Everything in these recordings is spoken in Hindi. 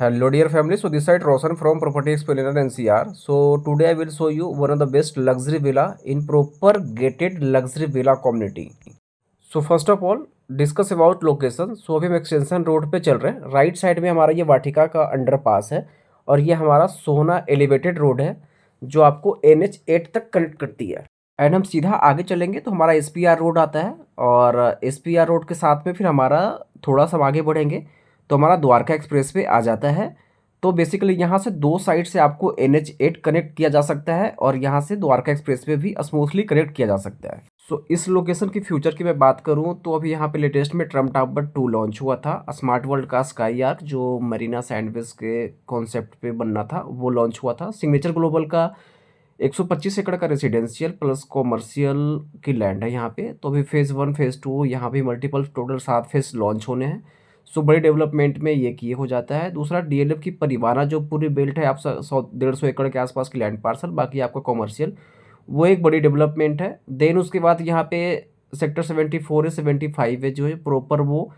Hello dear family, so this side Roshan from Property Explainer NCR. So today I will show you one of the best luxury villa in proper gated luxury villa community. So first of all discuss about location. So अभी हम एक्सटेंशन रोड पे चल रहे हैं। राइट साइड में हमारा ये वाटिका का अंडरपास है और ये हमारा सोहना एलिवेटेड रोड है जो आपको NH8 तक कनेक्ट करती है। एंड हम सीधा आगे चलेंगे तो हमारा SPR रोड आता है और SPR रोड के साथ में फिर हमारा थोड़ा सा आगे बढ़ेंगे तो हमारा द्वारका एक्सप्रेस वे आ जाता है। तो बेसिकली यहाँ से दो साइड से आपको NH8 कनेक्ट किया जा सकता है और यहाँ से द्वारका एक्सप्रेस वे भी स्मूथली कनेक्ट किया जा सकता है। सो इस लोकेशन की फ्यूचर की मैं बात करूँ तो अभी यहाँ पे लेटेस्ट में ट्रम्प टावर 2 लॉन्च हुआ था। स्मार्ट वर्ल्ड का स्काई आर्क जो मरीना सैंडविच के कॉन्सेप्ट पे बनना था वो लॉन्च हुआ था। सिग्नेचर ग्लोबल का 125 एकड़ का रेसिडेंशियल प्लस कॉमर्शियल की लैंड है यहाँ पे। तो अभी फेज़ 1 फेज़ 2 यहाँ भी मल्टीपल टोटल 7 फेज़ लॉन्च होने हैं। सो बड़े डेवलपमेंट में ये किए हो जाता है। दूसरा DLF की परिवाना जो पूरी बेल्ट है आप 100-150 एकड़ के आसपास की लैंड पार्सल, बाकी आपका कॉमर्शियल, वो एक बड़ी डेवलपमेंट है। देन उसके बाद यहाँ पे सेक्टर 74 है 75 है जो है प्रॉपर वो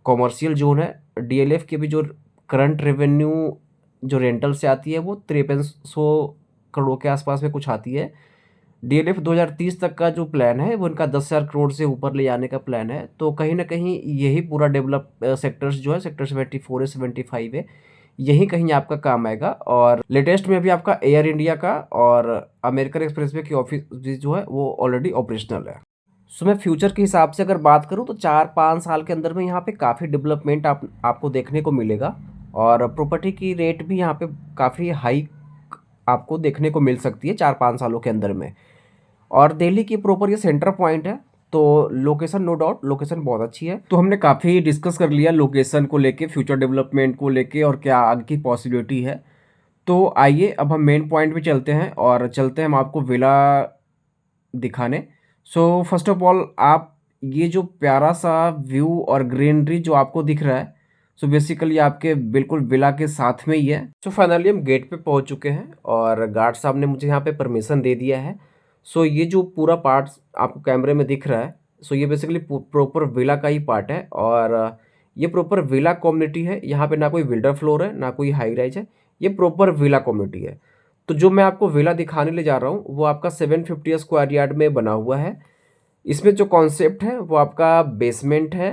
कॉमर्शियल जोन है। DLF की भी जो करंट रेवेन्यू जो रेंटल से आती है वो 5300 करोड़ के आसपास में कुछ आती है। DLF 2030 तक का जो प्लान है वो इनका 10,000 करोड़ से ऊपर ले जाने का प्लान है। तो कहीं ना कहीं यही पूरा डेवलप सेक्टर्स जो है सेक्टर 74 है 75 है यही कहीं आपका काम आएगा। और लेटेस्ट में अभी आपका एयर इंडिया का और अमेरिकन एक्सप्रेसवे की ऑफिस जो है वो ऑलरेडी ऑपरेशनल है। सो मैं फ्यूचर के हिसाब से अगर बात करूँ तो 4-5 साल के अंदर में यहाँ पे काफ़ी डेवलपमेंट आपको देखने को मिलेगा और प्रॉपर्टी की रेट भी यहाँ पे काफ़ी हाई आपको देखने को मिल सकती है 4-5 सालों के अंदर में। और दिल्ली की प्रॉपर ये सेंटर पॉइंट है तो लोकेशन नो डाउट लोकेशन बहुत अच्छी है। तो हमने काफ़ी डिस्कस कर लिया लोकेशन को लेके, फ्यूचर डेवलपमेंट को लेके और क्या आगे की पॉसिबिलिटी है। तो आइए अब हम मेन पॉइंट पे चलते हैं और चलते हैं हम आपको विला दिखाने। सो फर्स्ट ऑफ ऑल आप ये जो प्यारा सा व्यू और ग्रीनरी जो आपको दिख रहा है सो बेसिकली आपके बिल्कुल विला के साथ में ही है। सो फाइनली हम गेट पे पहुंच चुके हैं और गार्ड साहब ने मुझे यहाँ पे परमिशन दे दिया है। सो ये जो पूरा पार्ट आपको कैमरे में दिख रहा है सो ये बेसिकली प्रॉपर विला का ही पार्ट है और ये प्रॉपर विला कम्युनिटी है। यहाँ पे ना कोई बिल्डर फ्लोर है ना कोई हाई राइज है, ये प्रॉपर विला कम्युनिटी है। तो जो मैं आपको विला दिखाने ले जा रहा हूँ वो आपका 750 स्क्वायर यार्ड में बना हुआ है। इसमें जो कॉन्सेप्ट है वो आपका बेसमेंट है।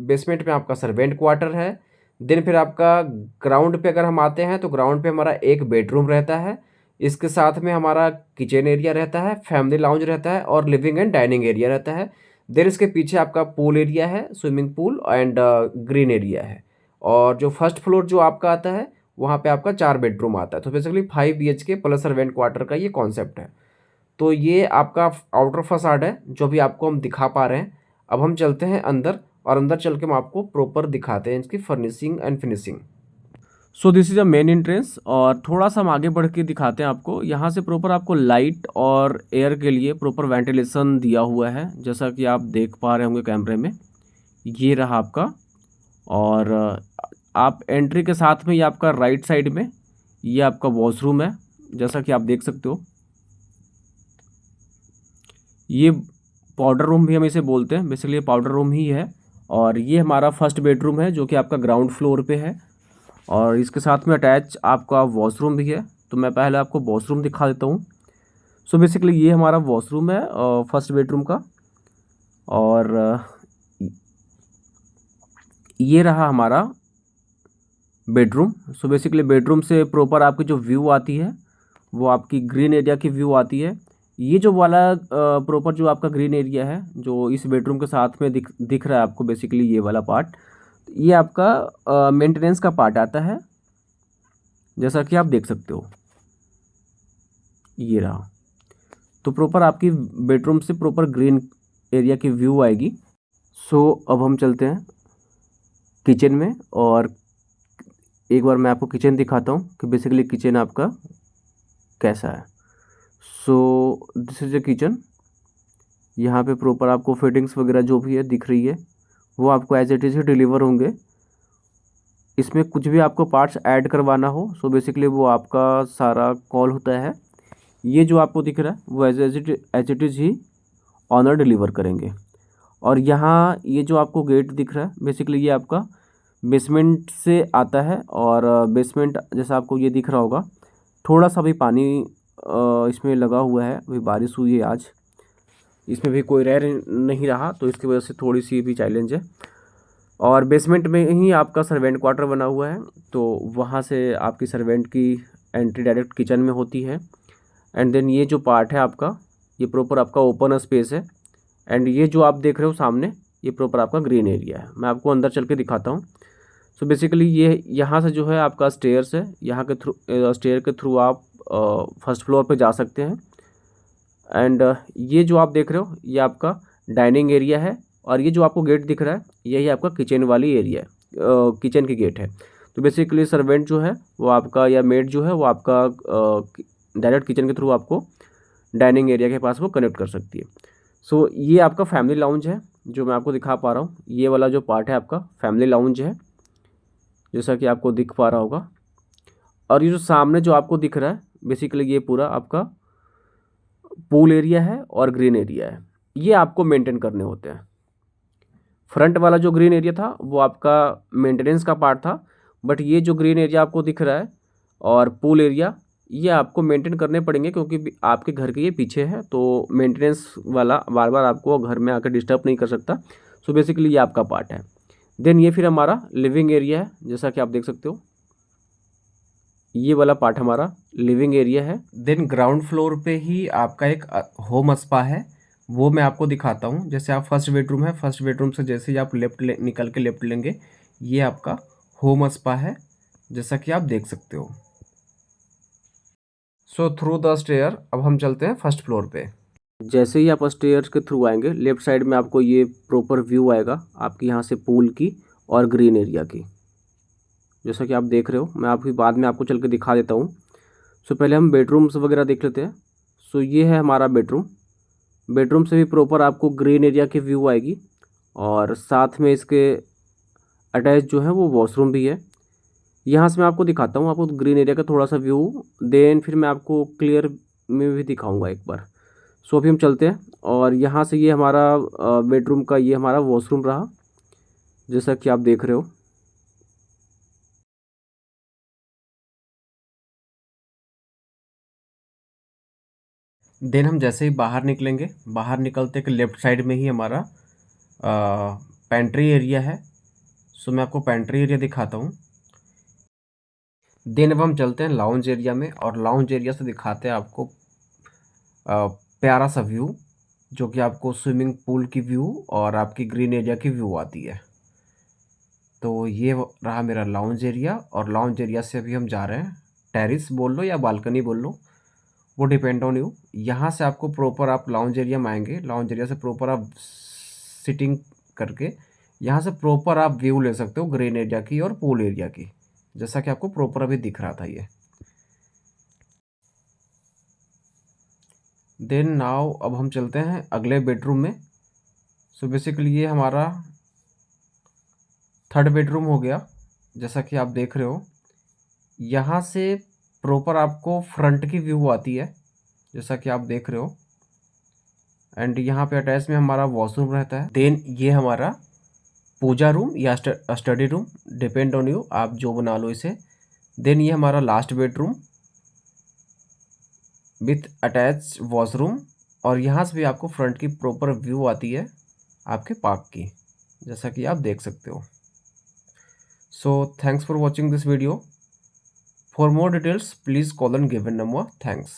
बेसमेंट में आपका सर्वेंट क्वार्टर है। देन फिर आपका ग्राउंड पे अगर हम आते हैं तो ग्राउंड पे हमारा एक बेडरूम रहता है। इसके साथ में हमारा किचन एरिया रहता है, फैमिली लाउंज रहता है और लिविंग एंड डाइनिंग एरिया रहता है। देन इसके पीछे आपका पूल एरिया है, swimming pool and green area है। और जो फर्स्ट फ्लोर जो आपका आता है वहाँ पे आपका 4 बेडरूम आता है। तो basically 5 BHK plus servant quarter का ये कॉन्सेप्ट है। तो ये आपका आउटर फसाड है जो भी आपको हम दिखा पा रहे हैं। अब हम चलते हैं अंदर और अंदर चल के हम आपको प्रॉपर दिखाते हैं इसकी furnishing and finishing. So this is a main entrance और थोड़ा सा हम आगे बढ़ के दिखाते हैं आपको। यहाँ से प्रॉपर आपको लाइट और एयर के लिए प्रॉपर वेंटिलेशन दिया हुआ है जैसा कि आप देख पा रहे होंगे कैमरे में। ये रहा आपका और आप एंट्री के साथ में ये आपका राइट साइड में ये आपका वॉशरूम है जैसा कि आप देख सकते हो। ये पाउडर रूम भी हम इसे बोलते हैं, बेसिकली ये पाउडर रूम ही है। और ये हमारा फर्स्ट बेडरूम है जो कि आपका ग्राउंड फ्लोर पे है और इसके साथ में अटैच आपका वॉशरूम भी है। तो मैं पहले आपको वॉशरूम दिखा देता हूँ। सो बेसिकली ये हमारा वॉशरूम है फर्स्ट बेडरूम का और ये रहा हमारा बेडरूम। सो बेसिकली बेडरूम से प्रॉपर आपकी जो व्यू आती है वो आपकी ग्रीन एरिया की व्यू आती है। ये जो वाला प्रॉपर जो आपका ग्रीन एरिया है जो इस बेडरूम के साथ में दिख रहा है आपको, बेसिकली ये वाला पार्ट, ये आपका मेंटेनेंस का पार्ट आता है जैसा कि आप देख सकते हो। ये रहा। तो प्रॉपर आपकी बेडरूम से प्रॉपर ग्रीन एरिया की व्यू आएगी। सो अब हम चलते हैं किचन में और एक बार मैं आपको किचन दिखाता हूँ कि बेसिकली किचन आपका कैसा है। So this is a kitchen. यहाँ पे प्रॉपर आपको फिटिंग्स वगैरह जो भी है दिख रही है वो आपको एज इट इज़ ही डिलीवर होंगे। इसमें कुछ भी आपको पार्ट्स ऐड करवाना हो सो बेसिकली वो आपका सारा कॉल होता है। ये जो आपको दिख रहा है वो एज इट इज़ ही ऑनर डिलीवर करेंगे। और यहाँ ये जो आपको गेट दिख रहा है बेसिकली ये आपका बेसमेंट से आता है और बेसमेंट जैसा आपको ये दिख रहा होगा, थोड़ा सा भी पानी इसमें लगा हुआ है। अभी बारिश हुई है आज, इसमें भी कोई रह नहीं रहा, तो इसकी वजह से थोड़ी सी भी चैलेंज है। और बेसमेंट में ही आपका सर्वेंट क्वार्टर बना हुआ है, तो वहाँ से आपकी सर्वेंट की एंट्री डायरेक्ट किचन में होती है। एंड देन ये जो पार्ट है आपका, ये प्रॉपर आपका ओपन स्पेस है। एंड ये जो आप देख रहे हो सामने, ये प्रॉपर आपका ग्रीन एरिया है। मैं आपको अंदर चल के दिखाता हूँ। सो बेसिकली ये यहाँ से जो है आपका स्टेयर्स है, यहाँ के थ्रू स्टेयर के थ्रू आप फर्स्ट फ्लोर पे जा सकते हैं। एंड ये जो आप देख रहे हो, ये आपका डाइनिंग एरिया है। और ये जो आपको गेट दिख रहा है, यही आपका किचन वाली एरिया है, किचन की गेट है। तो बेसिकली सर्वेंट जो है वो आपका, या मेड जो है वो आपका डायरेक्ट किचन के थ्रू आपको डाइनिंग एरिया के पास वो कनेक्ट कर सकती है। सो ये आपका फैमिली लाउंज है जो मैं आपको दिखा पा रहा हूँ। ये वाला जो पार्ट है आपका फैमिली लाउंज है, जैसा कि आपको दिख पा रहा होगा। और ये जो सामने जो आपको दिख रहा है, बेसिकली ये पूरा आपका पूल एरिया है और ग्रीन एरिया है। ये आपको मेंटेन करने होते हैं। फ्रंट वाला जो ग्रीन एरिया था वो आपका मेंटेनेंस का पार्ट था, बट ये जो ग्रीन एरिया आपको दिख रहा है और पूल एरिया, ये आपको मेंटेन करने पड़ेंगे, क्योंकि आपके घर के ये पीछे है, तो मेंटेनेंस वाला बार बार आपको घर में आकर डिस्टर्ब नहीं कर सकता। सो बेसिकली ये आपका पार्ट है। देन ये फिर हमारा लिविंग एरिया है, जैसा कि आप देख सकते हो, ये वाला पार्ट हमारा लिविंग एरिया है। देन ग्राउंड फ्लोर पे ही आपका एक होम स्पा है, वो मैं आपको दिखाता हूँ। जैसे आप फर्स्ट बेडरूम है, फर्स्ट बेडरूम से जैसे ही आप निकल के लेफ्ट लेंगे, ये आपका होम स्पा है, जैसा कि आप देख सकते हो। सो थ्रू द स्टेयर अब हम चलते हैं फर्स्ट फ्लोर पे। जैसे ही आप स्टेयर्स के थ्रू आएंगे, लेफ्ट साइड में आपको ये प्रॉपर व्यू आएगा आपकी यहाँ से पूल की और ग्रीन एरिया की, जैसा कि आप देख रहे हो। मैं आपकी बाद में आपको चल के दिखा देता हूँ। सो पहले हम बेडरूम्स वगैरह देख लेते हैं। सो ये है हमारा बेडरूम। बेडरूम से भी प्रॉपर आपको ग्रीन एरिया की व्यू आएगी, और साथ में इसके अटैच जो है वो वॉशरूम भी है। यहाँ से मैं आपको दिखाता हूँ, आपको ग्रीन एरिया का थोड़ा सा व्यू, देन फिर मैं आपको क्लियर में भी दिखाऊंगा एक बार। सो अभी हम चलते हैं, और यहाँ से ये हमारा बेडरूम का ये हमारा वॉशरूम रहा, जैसा कि आप देख रहे हो। देन हम जैसे ही बाहर निकलेंगे, बाहर निकलते के लेफ्ट साइड में ही हमारा पेंट्री एरिया है। सो मैं आपको पेंट्री एरिया दिखाता हूँ। देन अब हम चलते हैं लाउंज एरिया में, और लाउंज एरिया से दिखाते हैं आपको प्यारा सा व्यू, जो कि आपको स्विमिंग पूल की व्यू और आपकी ग्रीन एरिया की व्यू आती है। तो ये रहा मेरा लाउंज एरिया, और लाउंज एरिया से अभी हम जा रहे हैं, टेरिस बोल लो या बालकनी बोल लो, वो डिपेंड ऑन यू। यहाँ से आपको प्रॉपर, आप लाउंज एरिया में आएंगे, लाउंज एरिया से प्रॉपर आप सिटिंग करके यहाँ से प्रॉपर आप व्यू ले सकते हो ग्रीन एरिया की और पूल एरिया की, जैसा कि आपको प्रॉपर अभी दिख रहा था ये। देन नाउ अब हम चलते हैं अगले बेडरूम में। सो बेसिकली ये हमारा थर्ड बेडरूम हो गया, जैसा कि आप देख रहे हो। यहाँ से प्रॉपर आपको फ्रंट की व्यू आती है, जैसा कि आप देख रहे हो। एंड यहाँ पे अटैच में हमारा वॉशरूम रहता है। देन ये हमारा पूजा रूम या study room, depend on you, आप जो बना लो इसे। देन ये हमारा last bedroom with attach washroom, और यहाँ से भी आपको फ्रंट की प्रॉपर व्यू आती है आपके पार्क की, जैसा कि आप देख सकते हो। So thanks for watching this video. For more details please call and given number. Thanks.